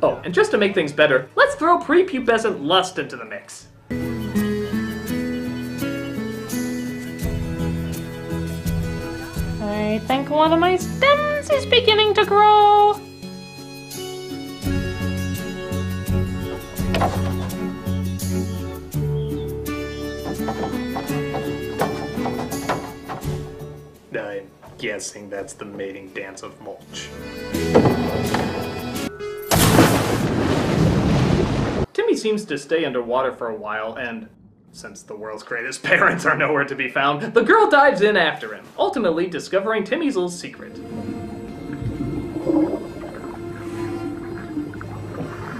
Oh, and just to make things better, let's throw prepubescent lust into the mix. I think one of my stems is beginning to grow. I'm guessing that's the mating dance of mulch. Timmy seems to stay underwater for a while, and since the world's greatest parents are nowhere to be found, the girl dives in after him, ultimately discovering Timmy's little secret.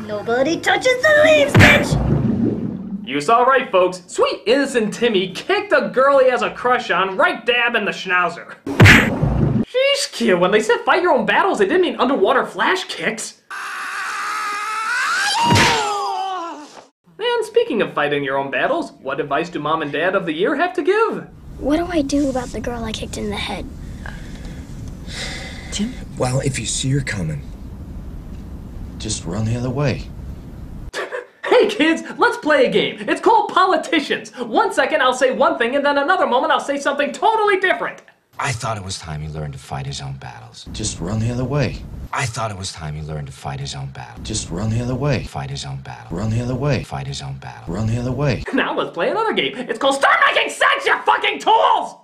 Nobody touches the leaves, bitch! You saw right, folks. Sweet innocent Timmy kicked a girl he has a crush on right dab in the schnauzer. Sheesh, kid, when they said fight your own battles, they didn't mean underwater flash kicks. And speaking of fighting your own battles, what advice do Mom and Dad of the Year have to give? What do I do about the girl I kicked in the head? Tim? Well, if you see her coming, just run the other way. Hey kids, let's play a game. It's called Politicians. 1 second I'll say one thing and then another moment I'll say something totally different. I thought it was time he learned to fight his own battles. Just run the other way. I thought it was time he learned to fight his own battle. Just run the other way. Fight his own battle. Run the other way. Fight his own battle. Run the other way. Now let's play another game. It's called Start Making Sense, you fucking tools!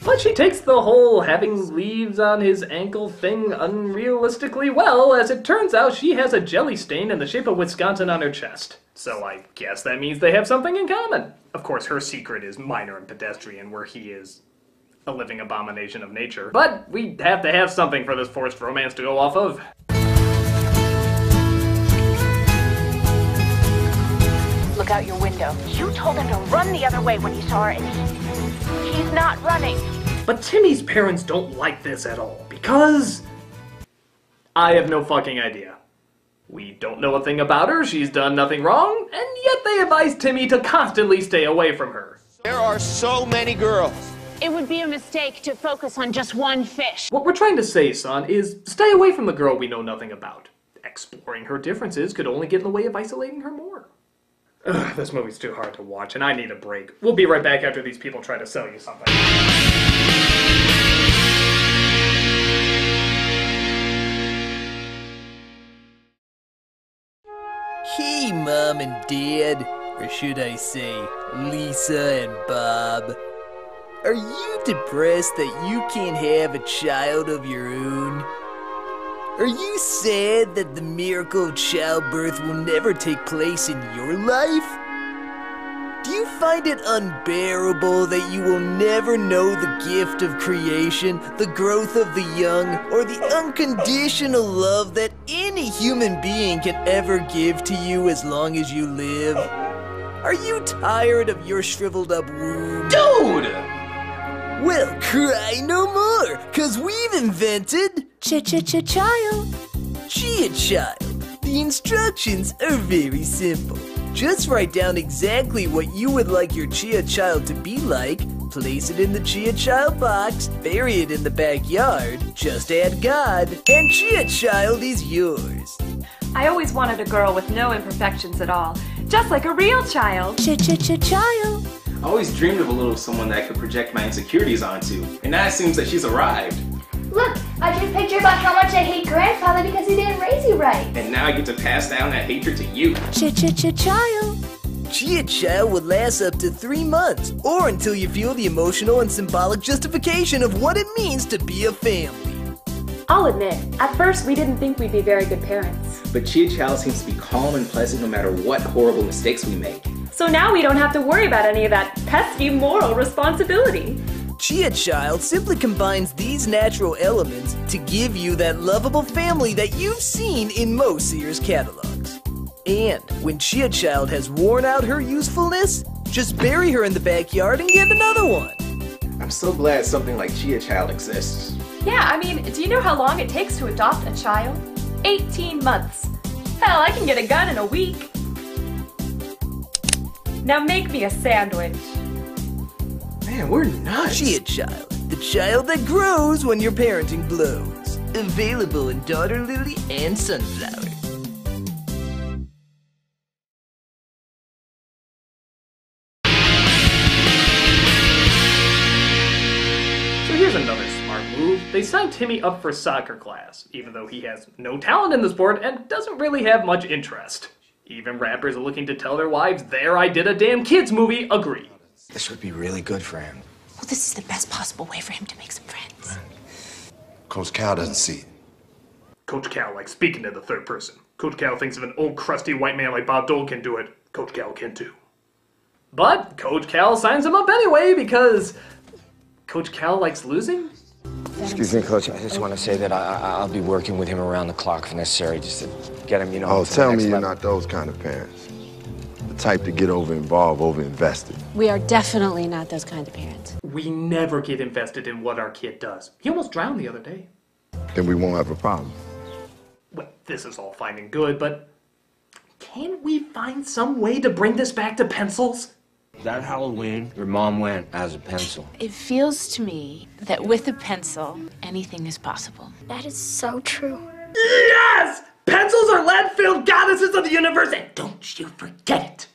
But she takes the whole having leaves on his ankle thing unrealistically well, as it turns out she has a jelly stain in the shape of Wisconsin on her chest. So I guess that means they have something in common. Of course, her secret is minor and pedestrian, where he is a living abomination of nature. But we have to have something for this forced romance to go off of. Look out your window. You told him to run the other way when you saw her, and he's not running. But Timmy's parents don't like this at all, because I have no fucking idea. We don't know a thing about her, she's done nothing wrong, and yet they advise Timmy to constantly stay away from her. There are so many girls. It would be a mistake to focus on just one fish. What we're trying to say, son, is stay away from the girl we know nothing about. Exploring her differences could only get in the way of isolating her more. Ugh, this movie's too hard to watch, and I need a break. We'll be right back after these people try to sell you something. Hey, Mom and Dad, or should I say, Lisa and Bob. Are you depressed that you can't have a child of your own? Are you sad that the miracle of childbirth will never take place in your life? Do you find it unbearable that you will never know the gift of creation, the growth of the young, or the unconditional love that any human being can ever give to you as long as you live? Are you tired of your shriveled up womb? Dude! Well, cry no more, 'cause we've invented Child. Chia Child. The instructions are very simple. Just write down exactly what you would like your Chia Child to be like, place it in the Chia Child box, bury it in the backyard, just add God, and Chia Child is yours. I always wanted a girl with no imperfections at all, just like a real child. Child. I always dreamed of a little someone that I could project my insecurities onto, and now it seems that she's arrived. Look, I drew a picture about how much I hate grandfather because he didn't raise you right. And now I get to pass down that hatred to you. Child. Chia Child would last up to 3 months, or until you feel the emotional and symbolic justification of what it means to be a family. I'll admit, at first we didn't think we'd be very good parents. But Chia Child seems to be calm and pleasant no matter what horrible mistakes we make. So now we don't have to worry about any of that pesky moral responsibility. Chia Child simply combines these natural elements to give you that lovable family that you've seen in most Sears catalogs. And when Chia Child has worn out her usefulness, just bury her in the backyard and get another one. I'm so glad something like Chia Child exists. Yeah, I mean, do you know how long it takes to adopt a child? 18 months. Hell, I can get a gun in a week. Now make me a sandwich. Man, we're nuts. Chia Child, the child that grows when your parenting blows. Available in Daughter Lily and Sunflower. they sign Timmy up for soccer class, even though he has no talent in the sport and doesn't really have much interest. Even rappers looking to tell their wives "There, I did a damn kids movie" agree. This would be really good for him. Well, this is the best possible way for him to make some friends. Coach Cal doesn't see it. Coach Cal likes speaking to the third person. Coach Cal thinks if an old crusty white man like Bob Dole can do it, Coach Cal can too. But Coach Cal signs him up anyway because Coach Cal likes losing? Excuse me, Coach. I just want to say that I'll be working with him around the clock if necessary, just to get him, you know. Oh, tell me you're level. not those kind of parents. The type to get over-involved, over-invested. We are definitely not those kind of parents. We never get invested in what our kid does. He almost drowned the other day. Then we won't have a problem. Well, this is all fine and good, but can we find some way to bring this back to pencils? That Halloween, your mom went as a pencil. It feels to me that with a pencil, anything is possible. That is so true. Yes! Pencils are lead-filled goddesses of the universe, and don't you forget it!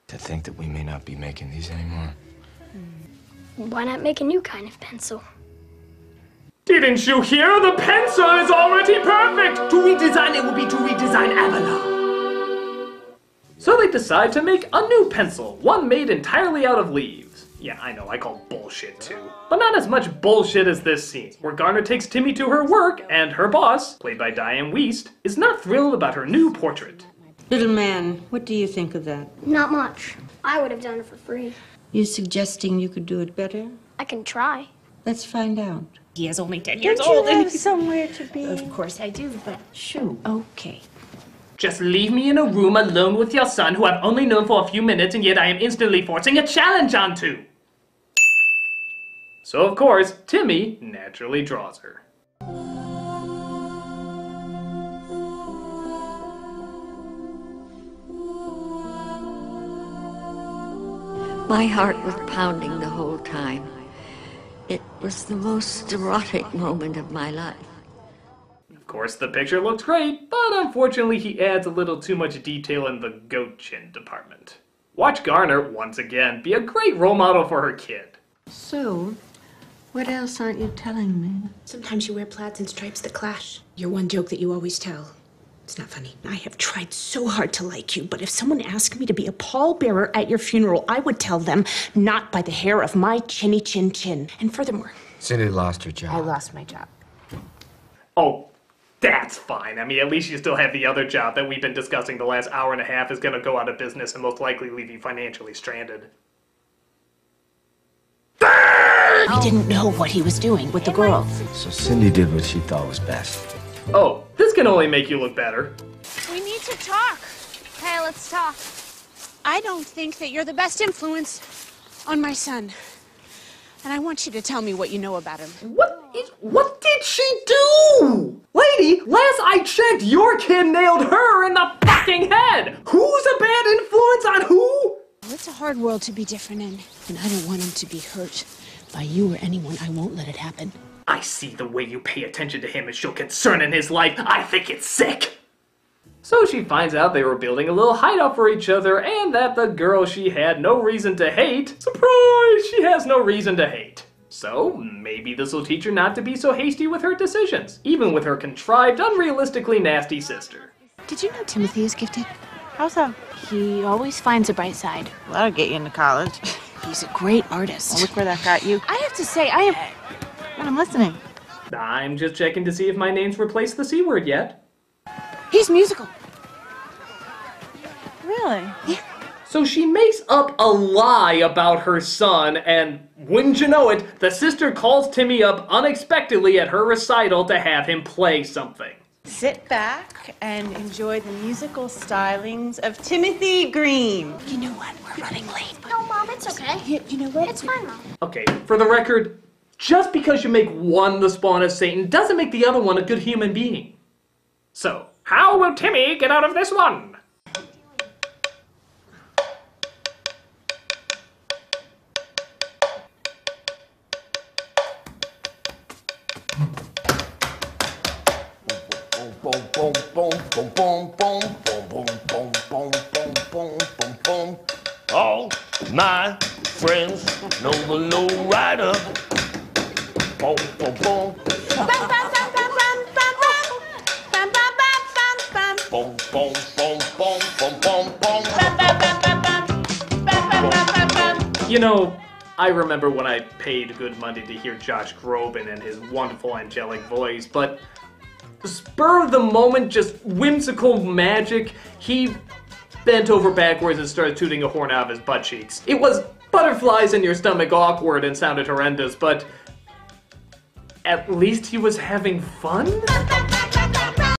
To think that we may not be making these anymore. Why not make a new kind of pencil? Didn't you hear? The pencil is already perfect! To redesign it will be to redesign Avalon. So they decide to make a new pencil, one made entirely out of leaves. Yeah, I know, I call bullshit too. But not as much bullshit as this scene, where Garner takes Timmy to her work, and her boss, played by Diane Wiest, is not thrilled about her new portrait. Little man, what do you think of that? Not much. I would have done it for free. You suggesting you could do it better? I can try. Let's find out. He is only 10 Don't years you old. have somewhere to be? Of course I do, but Shoo. okay. Just leave me in a room alone with your son, who I've only known for a few minutes, and yet I am instantly forcing a challenge onto. So of course, Timmy naturally draws her. My heart was pounding the whole time. It was the most erotic moment of my life. Of course, the picture looks great, but unfortunately he adds a little too much detail in the goat chin department. Watch Garner, once again, be a great role model for her kid. So, what else aren't you telling me? Sometimes you wear plaids and stripes that clash. Your one joke that you always tell. It's not funny. I have tried so hard to like you, but if someone asked me to be a pallbearer at your funeral, I would tell them, not by the hair of my chinny chin chin. And furthermore, Cindy lost her job. I lost my job. Oh, that's fine. I mean, at least you still have the other job that we've been discussing the last hour and a half is gonna go out of business and most likely leave you financially stranded. He didn't know what he was doing with the girl. So Cindy did what she thought was best. Oh, this can only make you look better. We need to talk. Hey, let's talk. I don't think that you're the best influence on my son. And I want you to tell me what you know about him. What did she do? Lady, last I checked, your kid nailed her in the fucking head. Who's a bad influence on who? Well, it's a hard world to be different in, and I don't want him to be hurt by you or anyone. I won't let it happen. I see the way you pay attention to him and show concern in his life. I think it's sick. So she finds out they were building a little hideout for each other and that the girl she had no reason to hate, surprise, she has no reason to hate. So maybe this will teach her not to be so hasty with her decisions, even with her contrived, unrealistically nasty sister. Did you know Timothy is gifted? How so? He always finds a bright side. Well, that'll get you into college. He's a great artist. Well, look where that got you. I have to say, I am... But I'm listening. I'm just checking to see if my name's replaced the C word yet. He's musical. Really? Yeah. So she makes up a lie about her son, and wouldn't you know it, the sister calls Timmy up unexpectedly at her recital to have him play something. Sit back and enjoy the musical stylings of Timothy Green. You know what? We're running late. No, Mom, it's okay. You know what? It's fine, Mom. Okay, for the record, just because you make one the spawn of Satan doesn't make the other one a good human being. So, how will Timmy get out of this one? All my friends know the low rider. You know, I remember when I paid good money to hear Josh Groban and his wonderful angelic voice, but the spur of the moment, just whimsical magic, he bent over backwards and started tooting a horn out of his butt cheeks. It was butterflies in your stomach awkward and sounded horrendous, but at least he was having fun?